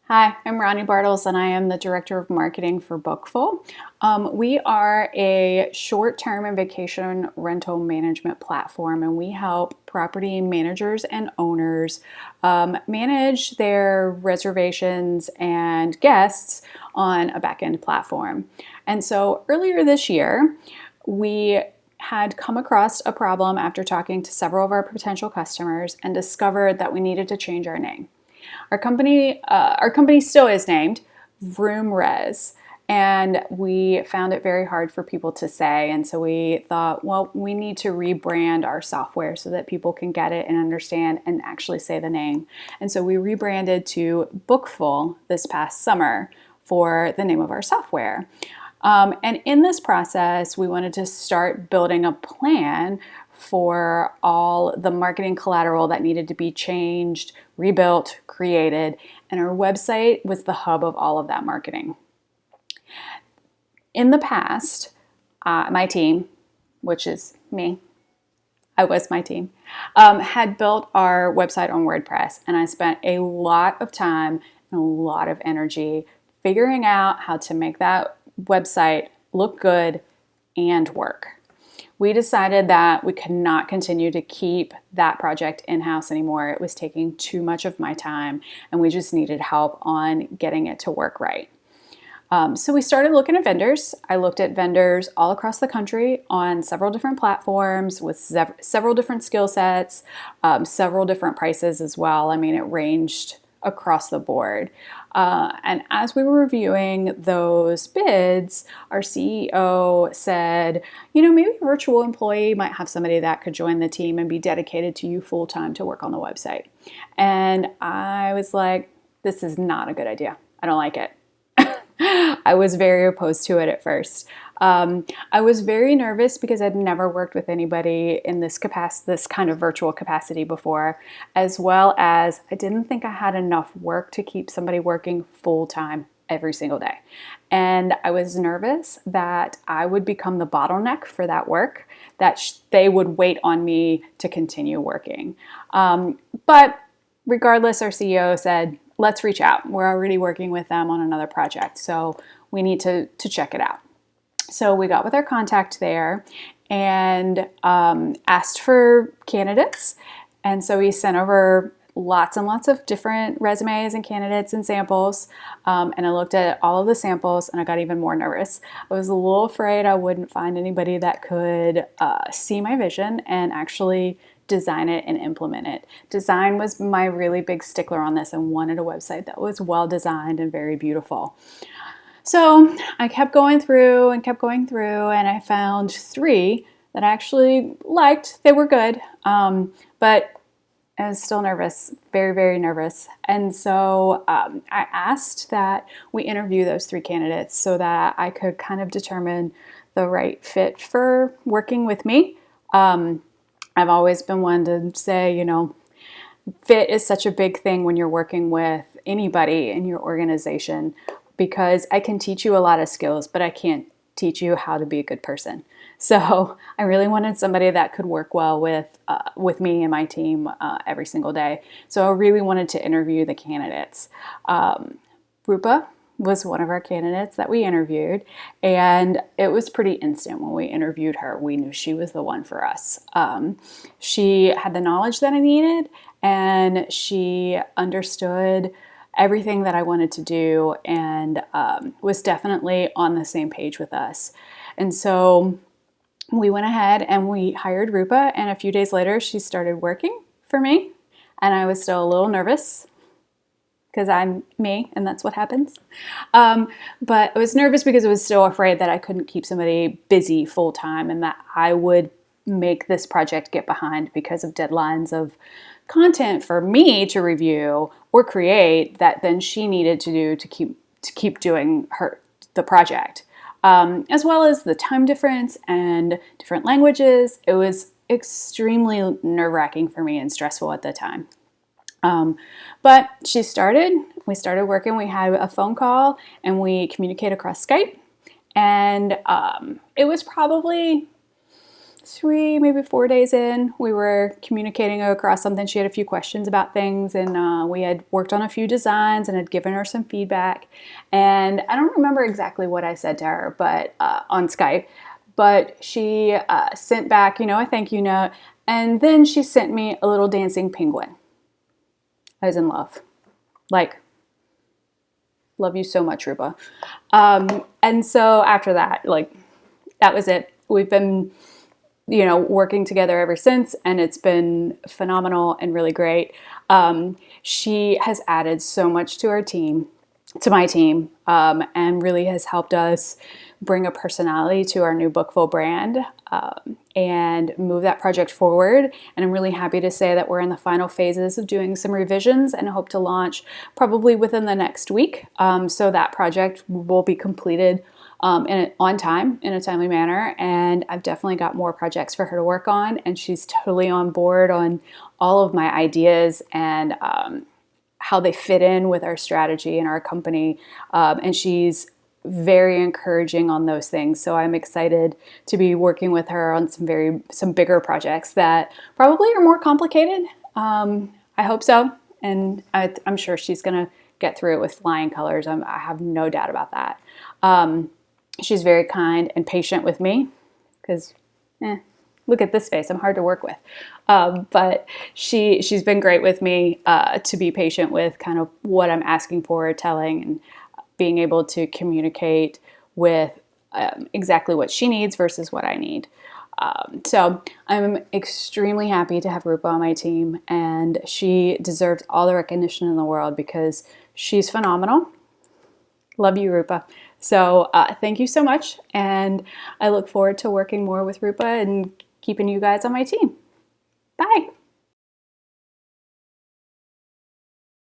Hi, I'm Ronii Bartles and I am the Director of Marketing for Bookfall. We are a short-term and vacation rental management platform, and we help property managers and owners manage their reservations and guests on a back-end platform. And so earlier this year, we had come across a problem after talking to several of our potential customers and discovered that we needed to change our name. Our company still is named VROOMRES, and we found it very hard for people to say. And so we thought, well, we need to rebrand our software so that people can get it and understand and actually say the name. And so we rebranded to Bookfall this past summer for the name of our software. And in this process, we wanted to start building a plan for all the marketing collateral that needed to be changed, rebuilt, created, and our website was the hub of all of that marketing. In the past, my team, which is me, I was my team, had built our website on WordPress, and I spent a lot of time and a lot of energy figuring out how to make that website look good and work. We decided that we could not continue to keep that project in-house anymore. It was taking too much of my time, and we just needed help on getting it to work right. So we started looking at vendors. I looked at vendors all across the country on several different platforms with several different skill sets, several different prices as well. I mean, it ranged across the board. And as we were reviewing those bids, our CEO said, maybe a virtual employee might have somebody that could join the team and be dedicated to you full time to work on the website. And I was like, this is not a good idea. I don't like it. I was very opposed to it at first. I was very nervous because I'd never worked with anybody in this kind of virtual capacity before, as well as I didn't think I had enough work to keep somebody working full time every single day. And I was nervous that I would become the bottleneck for that work, that they would wait on me to continue working. But regardless, our CEO said, let's reach out. We're already working with them on another project, so we need to check it out. So we got with our contact there and asked for candidates. And so we sent over lots and lots of different resumes and candidates and samples. And I looked at all of the samples and I got even more nervous. I was a little afraid I wouldn't find anybody that could see my vision and actually design it and implement it. Design was my really big stickler on this and wanted a website that was well designed and very beautiful. So I kept going through and I found 3 that I actually liked. They were good, but I was still nervous, very, very nervous. And so I asked that we interview those 3 candidates so that I could kind of determine the right fit for working with me. I've always been one to say, fit is such a big thing when you're working with anybody in your organization, because I can teach you a lot of skills, but I can't teach you how to be a good person. So I really wanted somebody that could work well with me and my team every single day. So I really wanted to interview the candidates. Rupa was one of our candidates that we interviewed, and it was pretty instant when we interviewed her. We knew she was the one for us. She had the knowledge that I needed, and she understood everything that I wanted to do and was definitely on the same page with us. And so we went ahead and we hired Rupa, and a few days later she started working for me, and I was still a little nervous because I'm me and that's what happens. But I was nervous because I was still afraid that I couldn't keep somebody busy full time and that I would make this project get behind because of deadlines of content for me to review or create that then she needed to do to keep doing the project. As well as the time difference and different languages. It was extremely nerve-wracking for me and stressful at the time. But we started working, we had a phone call and we communicate across Skype. And it was probably 3, maybe 4 days in, we were communicating across something. She had a few questions about things, and we had worked on a few designs and had given her some feedback. And I don't remember exactly what I said to her, but on Skype, but she sent back, a thank you note, and then she sent me a little dancing penguin. I was in love. Like, love you so much, Rupa. And so after that, that was it. We've been, working together ever since, and it's been phenomenal and really great. She has added so much to our team, to my team, and really has helped us bring a personality to our new Bookfall brand and move that project forward. And I'm really happy to say that we're in the final phases of doing some revisions and hope to launch probably within the next week. So that project will be completed on time, in a timely manner. And I've definitely got more projects for her to work on. And she's totally on board on all of my ideas and how they fit in with our strategy and our company. And she's very encouraging on those things. So I'm excited to be working with her on some bigger projects that probably are more complicated. I hope so. And I'm sure she's going to get through it with flying colors. I have no doubt about that. She's very kind and patient with me because, look at this face. I'm hard to work with. But she's been great with me to be patient with kind of what I'm asking for, telling, and being able to communicate with exactly what she needs versus what I need. So I'm extremely happy to have Rupa on my team, and she deserves all the recognition in the world because she's phenomenal. Love you, Rupa. So thank you so much, and I look forward to working more with Rupa and keeping you guys on my team. Bye.